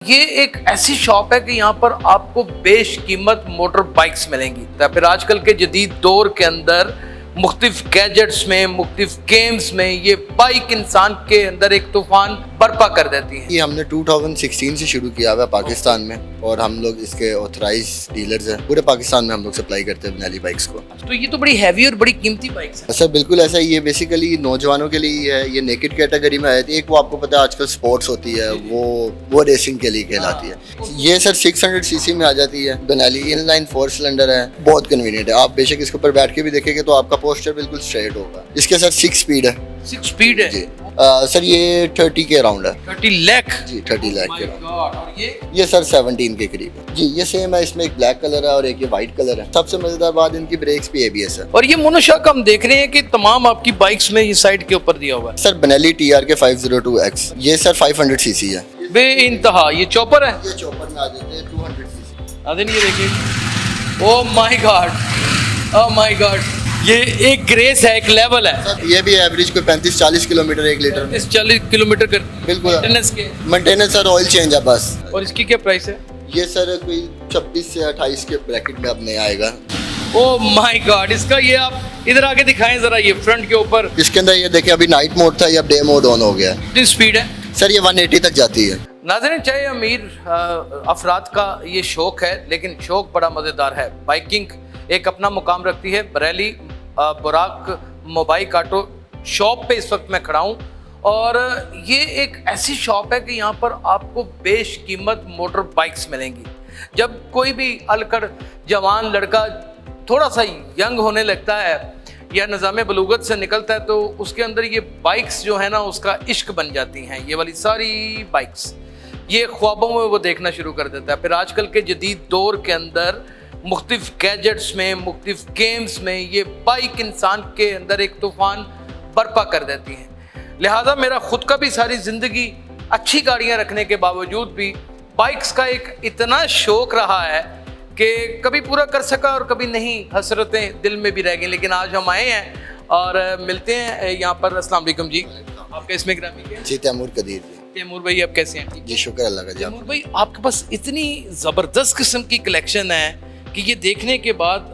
ये एक ऐसी शॉप है कि यहाँ पर आपको बेशकीमत मोटर बाइक्स मिलेंगी। तो फिर आजकल के जदीद दौर के अंदर मुख्तलिफ गैजेट्स में, मुख्तलिफ गेम्स में ये बाइक इंसान के अंदर एक तूफान बर्पा कर देती है। ये हमने 2016 से शुरू किया हुआ है पाकिस्तान में, और हम लोग इसके ऑथराइज डीलर्स हैं। पूरे पाकिस्तान में हम लोग सप्लाई करते हैं बेनेली बाइक्स को। तो ये तो बड़ी हैवी और बड़ी कीमती बाइक्स है। सर बिल्कुल ऐसा ही है, बेसिकली नौजवानों के लिए है। ये नेकेड कैटेगरी में आती है। एक वो आपको पता है आजकल स्पोर्ट्स होती है, वो रेसिंग के लिए कहलाती है। ये सर 600 सीसी में आ जाती है। बेनेली इनलाइन 4 सिलेंडर है, बहुत कन्वीनियंट है। आप बेशक इसके ऊपर बैठ के भी देखेंगे तो आपका पोस्टर बिल्कुल स्ट्रेट होगा। इसके सर 6 स्पीड है। 6 स्पीड है जी। सर ये 30 के अराउंड है। 30 लाख जी 30 लाख के अराउंड। और ये सर 17 के करीब है जी। ये सेम है, इसमें एक ब्लैक कलर है और एक ये वाइट कलर है। सबसे मजेदार बात इनकी ब्रेक्स भी ABS है। और ये मोनोशॉक हम देख रहे हैं कि तमाम आपकी बाइक्स में ये साइड के ऊपर दिया हुआ है। सर बेनेली TRK 502X, ये सर 500 सीसी है। बे इंतहा ये चॉपर है। ये चॉपर में आ जाते हैं 200 सीसी। आदिन ये देखिए, oh my God, oh my God, ये एक ग्रेस है, एक लेवल है। सर ये भी एवरेज कोई 35-40 किलोमीटर 1 लीटर में। 40 किलोमीटर कर बिल्कुल। मेंटेनेंस के। मेंटेनेंस सर ऑयल चेंज है बस। और इसकी क्या प्राइस है? ये सर कोई 26 से 28 के ब्रैकेट में अब नया आएगा। ओह माय गॉड, इसका ये आप इधर आके दिखाएं जरा, ये फ्रंट के ऊपर। इसके अंदर ये देखिए, अभी नाइट मोड था, ये अब डे मोड ऑन हो गया है। कितनी स्पीड है? सर ये 180 तक जाती है। नाज़रीन, चाहे अमीर अफराद का ये शौक है, लेकिन शौक बड़ा मज़ेदार है। बाइकिंग एक अपना मुकाम रखती है। बरेली बुराक मोबाइक ऑटो शॉप पे इस वक्त मैं खड़ा हूँ, और ये एक ऐसी शॉप है कि यहाँ पर आपको बेशकीमत मोटर बाइक्स मिलेंगी। जब कोई भी अलकड़ जवान लड़का थोड़ा सा यंग होने लगता है या निज़ाम बलूगत से निकलता है, तो उसके अंदर ये बाइक्स जो है ना, उसका इश्क बन जाती हैं। ये वाली सारी बाइक्स ये ख्वाबों में वो देखना शुरू कर देता है। फिर आजकल के जदीद दौर के अंदर मुख्तलिफ गैजेट्स में, मुख्तलिफ गेम्स में ये बाइक इंसान के अंदर एक तूफान बर्पा कर देती हैं। लिहाजा मेरा ख़ुद का भी सारी ज़िंदगी अच्छी गाड़ियाँ रखने के बावजूद भी बाइक्स का एक इतना शौक़ रहा है कि कभी पूरा कर सका और कभी नहीं, हसरतें दिल में भी रह गई। लेकिन आज हम आए हैं और मिलते हैं यहाँ पर। अस्सलाम वालेकुम जी, आपका इसमें ग्रामी क्या है? जी तैमूर कदीर जी। तैमूर भाई आप कैसे हैं? जी शुक्र अल्लाह का जी। तैमूर भाई, आपके पास इतनी ज़बरदस्त किस्म की कलेक्शन है कि ये देखने के बाद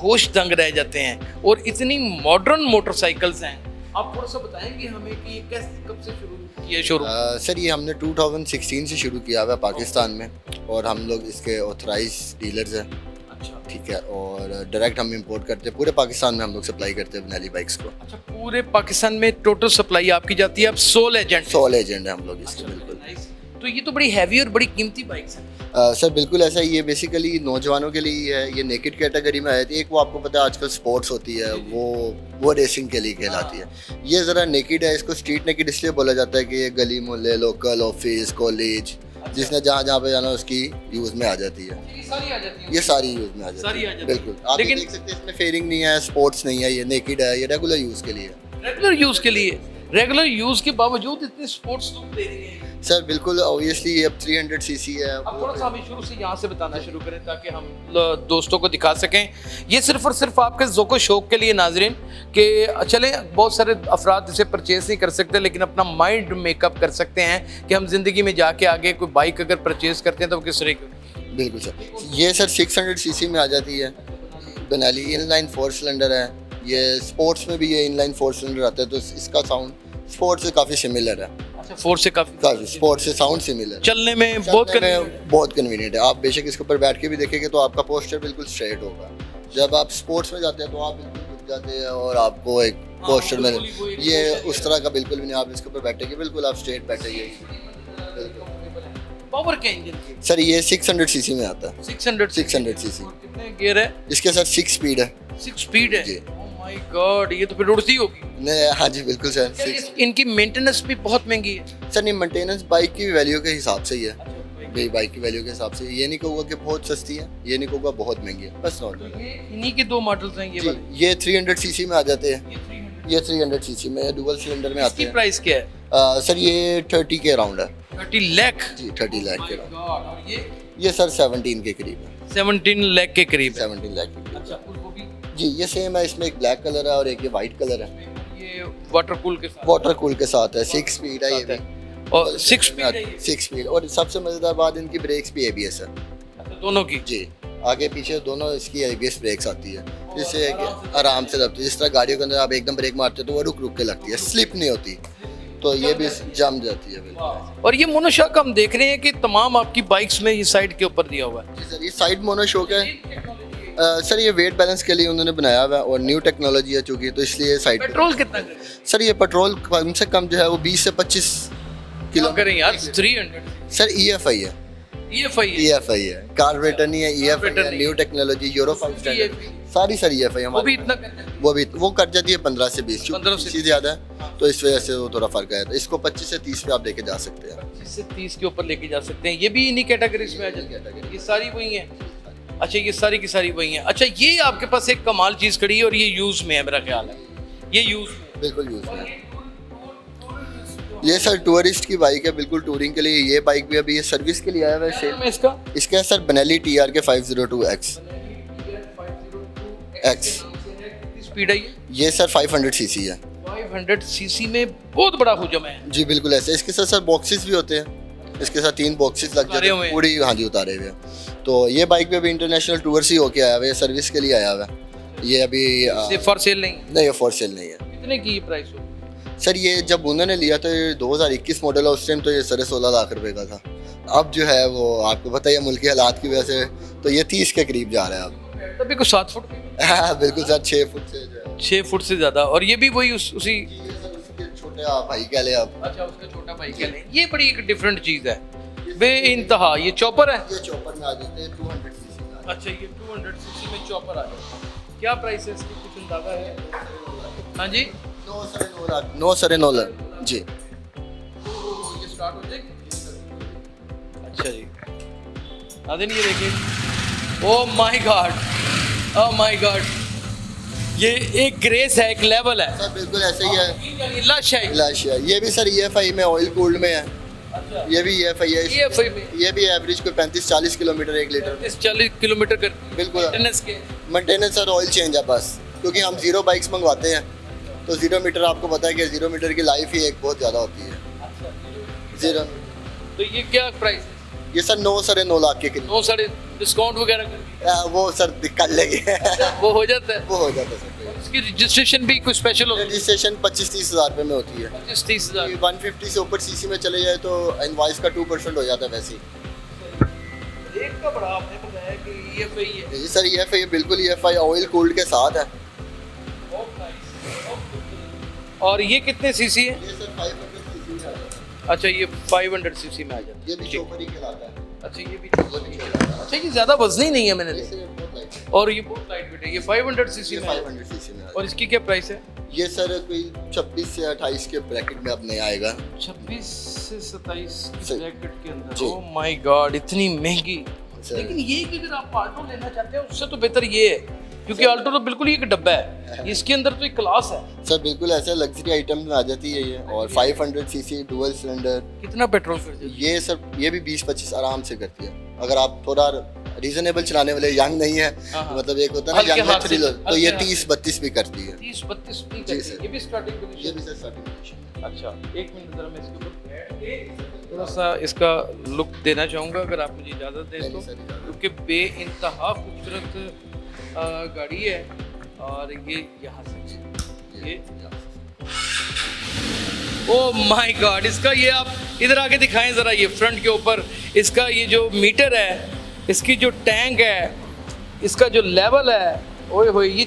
होश दंग रह जाते हैं, और इतनी मॉडर्न मोटरसाइकिल्स हैं। आप थोड़ा सा बताएंगे हमें कि ये कैसे, कब से शुरू किया शोरूम? सर ये हमने 2016 से शुरू किया हुआ है पाकिस्तान में, और हम लोग इसके ऑथराइज डीलर्स हैं। अच्छा ठीक है, और डायरेक्ट हम इंपोर्ट करते हैं। पूरे पाकिस्तान में हम लोग सप्लाई करते हैं बेनेली बाइक्स को। अच्छा, पूरे पाकिस्तान में टोटल सप्लाई आपकी जाती है। आप सोल एजेंट? सोल एजेंट है हम लोग इसके। बिल्कुल। तो ये तो बड़ी हैवी और बड़ी कीमती बाइक्स हैं। सर बिल्कुल ऐसा ही है, बेसिकली नौजवानों के लिए है। ये नेकेड कैटेगरी में आती है। एक वो आपको पता है आजकल स्पोर्ट्स होती है, वो रेसिंग के लिए कहलाती है। ये ज़रा नेकेड है, इसको स्ट्रीट नेकेड इसलिए बोला जाता है कि ये गली मोहल्ले, लोकल, ऑफिस, कॉलेज, जिसने जहाँ जहाँ पे जाना उसकी यूज़ में आ जाती है। ये सारी आ जाती हैं? ये सारी यूज़ में आ जाती है। बिल्कुल। आप लेकिन देख सकते हैं इसमें फेयरिंग नहीं है, स्पोर्ट्स नहीं है, ये नेकेड है, ये रेगुलर यूज़ के लिए। रेगुलर यूज़ के लिए, रेगुलर यूज़ के बावजूद इतने स्पोर्ट्स लुक दे रही हैं। सर बिल्कुल, ऑब्वियसली ये अब 300 सीसी है। अब थोड़ा सा हमें शुरू से यहाँ से बताना शुरू करें ताकि हम दोस्तों को दिखा सकें। ये सिर्फ और सिर्फ आपके ज़ौक़ शौक़ के लिए नाज़रीन, कि चलें बहुत सारे अफराद इसे परचेज़ नहीं कर सकते, लेकिन अपना माइंड मेकअप कर सकते हैं कि हम ज़िंदगी में जाके आगे कोई बाइक अगर परचेज़ करते हैं तो किस तरह की। बिल्कुल सर, ये सर 600 सीसी में आ जाती है। बेनेली इनलाइन 4 सिलेंडर है। ये स्पोर्ट्स में भी ये इनलाइन 4 सिलेंडर आता है, तो इसका साउंड स्पोर्ट्स से काफ़ी सिमिलर है। अच्छा, 4 से काफ़ी स्पोर्ट्स से साउंड सिमिलर, चलने में बहुत कन्वीनियंट है। आप बेशक इसके ऊपर बैठ के भी देखेंगे तो आपका पोस्टर बिल्कुल स्ट्रेट होगा। जब आप स्पोर्ट्स में जाते हैं तो आप बिल्कुल रुक जाते हैं और आपको एक पोस्टर में ये उस तरह का बिल्कुल भी नहीं। आप इसके ऊपर बैठेंगे बिल्कुल आप स्ट्रेट बैठेंगे। पावर के इंजन सर ये 600 सीसी में आता है। 600 सीसी। कितने गियर है इसके सर 6 स्पीड है। 6 स्पीड है। जी। ओह माय गॉड, ये तो फिर उड़ती होगी। हाँ जी बिल्कुल सर। इनकी मेंटेनेंस भी बहुत महंगी है। सर नहीं, मेंटेनेंस बाइक की वैल्यू के हिसाब से ही है। बाइक की वैल्यू के हिसाब से ये नहीं कहूँगा कि बहुत सस्ती है, ये नहीं कहूँगा बहुत महंगी है, बस नॉर्मल है। इन्हीं के 2 मॉडल्स हैं ये वाले। ये 300 सीसी में आ जाते हैं। ये 300 सीसी में डुअल सिलेंडर में आते हैं। प्राइस क्या है? सर ये 30 के अराउंड है। 30 लाख? जी 30 लाख के अराउंड। और ये सर 17 के करीब है। 17 लाख के करीब। 17 लाख के करीब। अच्छा, उसको भी जी ये सेम है, इसमें एक ब्लैक कलर है और एक ये वाइट कलर है। ये वाटर कूल के साथ। वाटर कूल के साथ है, 6 स्पीड है ये भी। और 6 स्पीड है ये? 6 स्पीड, और सबसे मज़ेदार बात इनकी ब्रेक्स भी ABS है अच्छा, दोनों की? जी, आगे पीछे दोनों इसकी ABS ब्रेक्स आती है, जिससे आराम से लगती है। जिस तरह गाड़ियों के अंदर आप एकदम ब्रेक मारते हो तो वो रुक रुक के लगती है, स्लिप नहीं होती, तो ये भी जम जाती है बिल्कुल। और ये मोनोशॉक हम देख रहे हैं कि तमाम आपकी बाइक्स में ये साइड के ऊपर दिया हुआ है। जी सर, ये साइड मोनोशॉक है सर, ये वेट बैलेंस के लिए उन्होंने बनाया हुआ है और न्यू टेक्नोलॉजी है चूँकि, तो इसलिए साइड पेट्रोल कितना करें? सर ये पेट्रोल कम से कम जो है वो 20 से 25 किलो करें यार 300 सर EFI है, EFI है? EFI है, कार्बोरेटर नहीं है, EFI कार्बोरेटर है, नहीं न्यू टेक्नोलॉजी यूरो 5 स्टैंडर्ड, सारी सर EFI वो भी हमारी। इतना करते हैं? वो कर जाती है 15 से 20, 15 से चीज़ ज़्यादा है तो इस वजह से वो थोड़ा फर्क आया था। इसको 25 से 30 पे आप लेके जा सकते हैं। 25 से 30 के ऊपर लेके जा सकते हैं। ये भी इन्हीं कैटेगरीज में आ जाती है? ये सारी वही है? अच्छा, ये सारी की सारी वही है। अच्छा, ये आपके पास एक कमाल चीज़ खड़ी है और ये यूज़ में है मेरा ख्याल है, ये यूज़ में बिल्कुल यूज़ में। ये सर टूरिस्ट की बाइक है, बिल्कुल टूरिंग के लिए। ये बाइक भी अभी ये सर्विस के लिए आया हुआ है सेल में। इसका इसका है sir Benelli TRK 502X। Speed है ये? ये सर 500 सीसी है। 500 सीसी में बहुत बड़ा हुजम है। जी बिल्कुल ऐसे। इसके साथ सर बॉक्सेस भी होते हैं, इसके साथ 3 बॉक्सेस लग जाते हैं पूरी, हाँ जी उतारे हुए हैं। तो ये बाइक पे भी इंटरनेशनल टूर से होके आया हुआ है, सर्विस के लिए आया हुआ है। ये अभी फॉर सेल नहीं? नहीं, ये फॉर सेल नहीं है। कितने की प्राइस हो? सर ये जब उन्होंने लिया तो ये 2021 मॉडल है, उस टाइम तो ये 16.5 लाख रुपए का था। अब जो है वो आपको पता ही है मुल्क के हालात की वजह से, तो ये 30 के करीब जा रहा है अब। तभी कुछ 7 फुट? हाँ बिल्कुल सर, 6 फुट से जो है 6 फुट से ज़्यादा। और ये भी वही उसी? ये सर उसके छोटे भाई कह ले आप। अच्छा, उसका छोटा भाई कह लें। ये बड़ी एक डिफरेंट चीज़ है बे इंतहा। ये चॉपर है? ये चॉपर में आ जाते हैं 200 सीसी का। अच्छा, ये 200 सीसी में चॉपर आ जाता है। क्या प्राइस है इसकी, कुछ अंदाजा है? हाँ जी, 9 साढ़े 9 लाख जी। ये स्टार्ट हो जाएगी? अच्छा जी, नाज़रीन ये देखिए, oh my God, oh my God, ये एक ग्रेस है, एक लेवल है। सर बिल्कुल ऐसे ही है, लश है। लश है। ये भी सर EFI में ऑयल कूल्ड में है। अच्छा, ये भी EFI है। EFI में? ये भी एवरेज को 35-40 किलोमीटर 1 लीटर। 40 किलोमीटर कर बिल्कुल। मेंटेनेंस के? मेंटेनेंस सर ऑयल चेंज है बस, क्योंकि हम 0 बाइक्स मंगवाते हैं तो 0 मीटर आपको पता है कि 0 मीटर की लाइफ ही एक बहुत ज़्यादा होती है। अच्छा, 0 तो ये क्या प्राइस है? ये सर 9 साढ़े 9 लाख के करीब। 9 साढ़े, डिस्काउंट वगैरह करके वो सर कर लेंगे। वो हो जाता है? वो हो जाता है सर। इसकी रजिस्ट्रेशन भी कुछ स्पेशल होती है? रजिस्ट्रेशन 25-30 हज़ार रुपये में होती है। 25-30 हज़ार? 150 से ऊपर सीसी में चले जाए तो इनवॉइस का 2% हो जाता है वैसे ही। एक का बड़ा आपने बताया कि EFI है। जी सर EFI बिल्कुल EFI ऑयल कूल्ड के साथ है। और ये कितने सीसी है? ये सर 500 सीसी में आ जाता है। अच्छा, ये 500 सीसी में आ जाता है। ये भी चॉपर ही कहलाता है। अच्छा, ये भी अच्छा, ये ज़्यादा वजनी नहीं है मैंने देखा। ये बहुत लाइट है। और ये बहुत लाइट वेट है। ये 500 सीसी ये में है। 500 सीसी में आ और इसकी क्या प्राइस है? ये सर कोई 26 से 28 के ब्रैकेट में अब नहीं आएगा। 26 से 27 की सर, ब्रैकेट के अंदर। जी। ओह माय गॉड, इतनी महंगी। सर। लेकिन ये कि अगर आप आल्टो लेना चाहते हैं उससे तो बेहतर ये है, क्योंकि आल्टो तो बिल्कुल ही एक डब्बा है, इसके अंदर तो एक क्लास है। सर बिल्कुल ऐसे लग्जरी आइटम में आ जाती है ये, और 500 सीसी डुअल सिलेंडर। कितना पेट्रोल खर्च है? ये सर ये भी 20-25 आराम से करती है, अगर आप थोड़ा रीजनेबल चलाने वाले, यंग नहीं है हाँ, हाँ। मतलब एक होता है ना हल्के यंग हाथ से, तो ये हल्के हाथ 30-32 भी करती है। 30-32 भी जी करती है। सर। ये भी स्टार्टिंग ये पोजीशन? भी सर सर्टिफिकेशन। अच्छा, एक मिनट जरा मैं इसके ऊपर बैठ के थोड़ा सा इसका लुक देना चाहूँगा, अगर आप मुझे इजाज़त दें तो, सर इजाज़त। क्योंकि बे इंतहा खूबसूरत गाड़ी है। और ये यहाँ से ये ओह माय गॉड, इसका ये आप इधर आके दिखाएं ज़रा, ये फ्रंट के ऊपर इसका ये जो मीटर है, इसकी जो टैंक है, इसका जो लेवल है, ओए होए, ये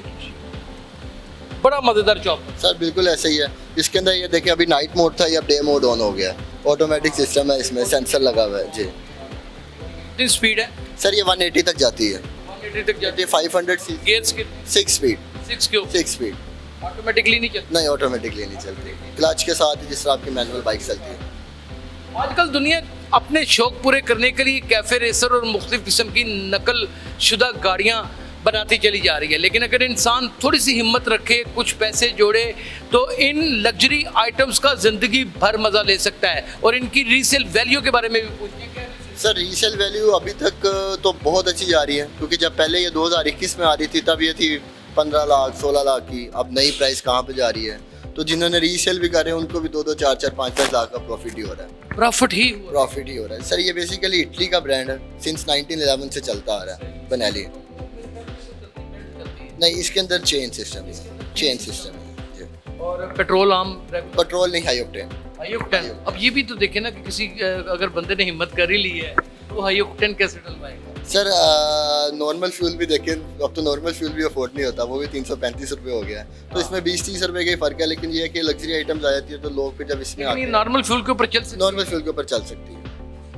बड़ा मज़ेदार चॉपर। सर बिल्कुल ऐसे ही है। इसके अंदर ये देखिए अभी नाइट मोड था, ये अब डे मोड ऑन हो गया है। ऑटोमेटिक सिस्टम है, इसमें सेंसर लगा हुआ है जी। कितनी स्पीड है? सर ये 180 तक जाती है। 180 तक जाती ये 500 सीसी, गियर्स के 6 स्पीड, 6 के ऊपर 6 स्पीड। ऑटोमेटिकली नहीं चलती? नहीं ऑटोमेटिकली नहीं चलती, क्लच के साथ ही जिस तरह आपकी मैनुअल बाइक चलती है। आजकल दुनिया अपने शौक पूरे करने के लिए कैफे रेसर और मुख्तलिफ किस्म की नकल शुदा गाड़ियाँ बनाती चली जा रही है, लेकिन अगर इंसान थोड़ी सी हिम्मत रखे, कुछ पैसे जोड़े, तो इन लग्जरी आइटम्स का ज़िंदगी भर मज़ा ले सकता है। और इनकी रीसेल वैल्यू के बारे में भी पूछिए। सर रीसेल वैल्यू अभी तक तो बहुत अच्छी जा रही है, क्योंकि जब पहले ये 2021 में आ रही थी तब ये थी 15 लाख 16 लाख की, अब नई प्राइस कहाँ पे जा रही है, तो जिन्होंने रीसेल भी करे उनको भी 2-2, 4-4, 5-5 लाख का प्रॉफिट ही हो रहा है। प्रॉफिट ही हुआ। प्रॉफिट ही हो रहा है सर। ये बेसिकली इटली का ब्रांड है, सिंस 1911 से चलता आ रहा है बनैली। नहीं, इसके अंदर चेन सिस्टम है, चेन सिस्टम है जी। और पेट्रोल आम पेट्रोल नहीं, हाई ऑक्टेन। High octane. अब ये भी तो देखे ना कि किसी अगर बंदे ने हिम्मत कर ही ली है तो हाई ऑक्टेन कैसे डलवाएगा? सर नॉर्मल फ्यूल भी देखें, अब तो नॉर्मल फ्यूल भी अफोर्ड नहीं होता, वो भी 335 रुपये हो गया है। तो इसमें 20-30 रुपये का ही फर्क है, लेकिन ये है कि लग्जरी आइटम्स आ जाती है तो लोग फिर जब इसमें लेकिन ये नॉर्मल फ्यूल के ऊपर चल सकती नॉर्मल फ्यूल के ऊपर चल सकती है।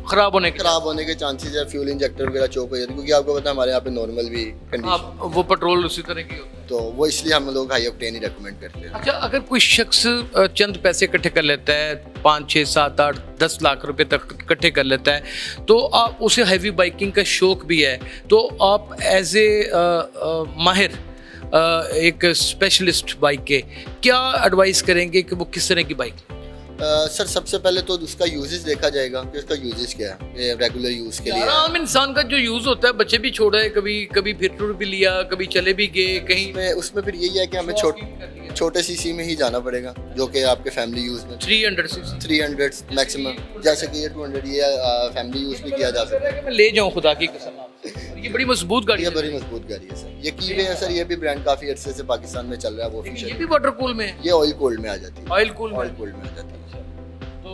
है, खराब होने के खराब होने के चांसेस है, फ्यूल इंजेक्टर वगैरह चोक हो जाती है, क्योंकि आपको पता है हमारे यहाँ पे नॉर्मल भी कंडीशन, हाँ, वो पेट्रोल उसी तरह की होता है। तो वो इसलिए हम लोग हाई ऑक्टेन ही रेकमेंड करते हैं। अच्छा, अगर कोई शख्स चंद पैसे इकट्ठे कर लेता है, 5, 6, 7, 8, 10 लाख रुपए तक इकट्ठे कर लेता है, तो आप उसे हैवी बाइकिंग का शौक भी है, तो आप एज ए माहिर एक स्पेशलिस्ट बाइक के क्या एडवाइस करेंगे कि वो किस तरह की बाइक? सर सबसे पहले तो उसका यूजेस देखा जाएगा कि उसका यूजेस क्या है, ये रेगुलर यूज के लिए है। आम इंसान का जो यूज होता है, बच्चे भी छोड़े, कभी फिर टूर भी लिया, कभी चले भी गए कहीं, उसमें फिर यही है कि हमें छोटे सीसी में ही जाना पड़ेगा, जो कि आपके फैमिली यूज में 300 सीसी 300 मैक्सिमम, जैसे कि ये 200 ये फैमिली यूज भी किया जा सकता है। मैं ले जाऊं खुदा की कसम आपसे, ये बड़ी मजबूत गाड़ी ये है। बड़ी मजबूत गाड़ी है सर। ये कीवे है सर, ये भी ब्रांड काफी अरसे से पाकिस्तान में चल रहा है, वो ये फीचर भी वाटर कूल में है, ये ऑयल कोल्ड में आ जाती है, ऑयल कूल ऑयल में, कोल्ड में आ जाती है। तो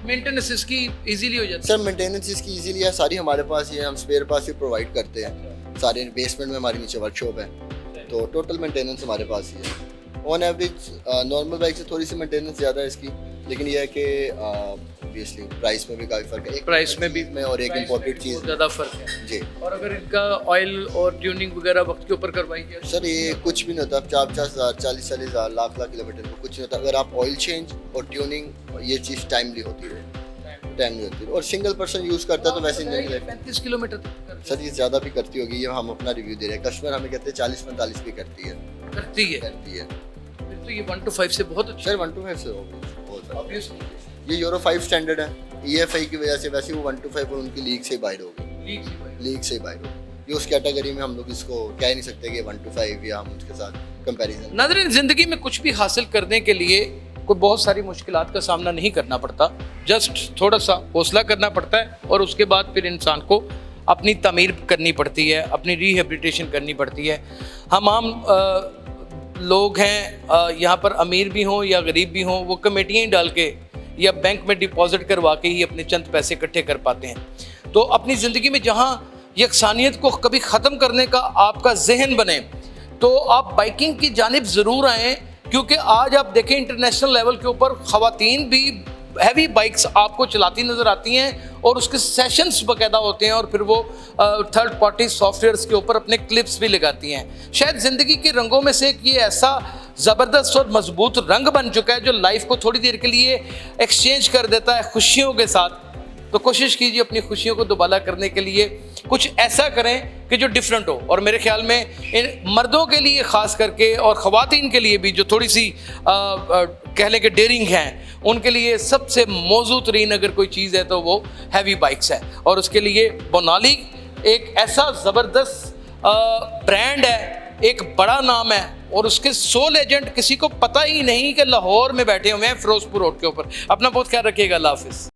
मेंटेनेंस इसकी इजीली हो जाती है। सर मेंटेनेंस इसकी इजीली है, सारी हमारे पास ही है, हम स्पेयर पार्ट्स भी प्रोवाइड करते हैं सारे। बेसमेंट में हमारी नीचे वर्कशॉप है, तो टोटल मेंटेनेंस हमारे पास ही है। ऑन एवरेज नॉर्मल बाइक से थोड़ी सी मेंटेनेंस ज़्यादा है इसकी, लेकिन यह है कि ऑब्वियसली प्राइस में भी काफ़ी फ़र्क है, एक प्राइस में भी और एक इम्पोर्टेड चीज़ ज़्यादा फर्क है जी। और अगर इनका ऑयल और ट्यूनिंग वगैरह वक्त के ऊपर करवाई जाए, सर ये कुछ भी नहीं होता, 50-50 हज़ार, 40-40 हज़ार, लाख किलोमीटर को कुछ नहीं होता। अगर आप ऑयल चेंज और ट्यूनिंग ये चीज़ टाइमली होती है, टाइमली होती है, और सिंगल पर्सन यूज़ करता है तो वैसे इंजन के 35 किलोमीटर तक सर ये ज़्यादा भी करती होगी, ये हम अपना रिव्यू दे रहे हैं। कस्टमर हमें कहते हैं 40-45 भी करती है, करती है। करती है। फिर तो ये 1 to 5 से बहुत अच्छा सर 1 to 5 से बहुत ऑब्वियसली ये यूरो 5 स्टैंडर्ड है, EFI की वजह से वैसे वो 1 to 5 और उनकी लीग से बाहर हो गई, लीग से बाहर हो गई। ये उस कैटेगरी में हम लोग इसको कह नहीं सकते कि 1 to 5 या हम उसके साथ कंपैरिजन। नाज़रीन, ज़िंदगी में कुछ भी हासिल करने के लिए कोई बहुत सारी मुश्किलात का सामना नहीं करना पड़ता, जस्ट थोड़ा सा हौसला करना पड़ता है और उसके बाद फिर इंसान को अपनी तमीर करनी पड़ती है, अपनी रिहेबिलिटेशन करनी पड़ती है। हम आम लोग हैं, यहाँ पर अमीर भी हों या गरीब भी हों, वो कमेटियाँ ही डाल के या बैंक में डिपॉजिट करवा के ही अपने चंद पैसे इकट्ठे कर पाते हैं। तो अपनी ज़िंदगी में जहाँ यकसानियत को कभी ख़त्म करने का आपका जहन बने, तो आप बाइकिंग की जानिब ज़रूर आएँ, क्योंकि आज आप देखें इंटरनेशनल लेवल के ऊपर ख़वातीन भी हैवी बाइक्स आपको चलाती नज़र आती हैं और उसके सेशंस बाकायदा होते हैं, और फिर वो थर्ड पार्टी सॉफ्टवेयर्स के ऊपर अपने क्लिप्स भी लगाती हैं। शायद ज़िंदगी के रंगों में से एक ये ऐसा ज़बरदस्त और मजबूत रंग बन चुका है जो लाइफ को थोड़ी देर के लिए एक्सचेंज कर देता है खुशियों के साथ। तो कोशिश कीजिए अपनी खुशियों को दोबारा करने के लिए कुछ ऐसा करें कि जो डिफरेंट हो। और मेरे ख्याल में इन मर्दों के लिए ख़ास करके और ख़वातीन के लिए भी जो थोड़ी सी कह लें कि डेयरिंग हैं, उनके लिए सबसे मौजू तरीन अगर कोई चीज़ है तो वो हैवी बाइक्स है। और उसके लिए बोनाली एक ऐसा ज़बरदस्त ब्रांड है, एक बड़ा नाम है, और उसके सोल एजेंट किसी को पता ही नहीं कि लाहौर में बैठे हुए हैं फिरोजपुर रोड के ऊपर। अपना बहुत ख्याल रखिएगा। अल्लाह हाफिज़।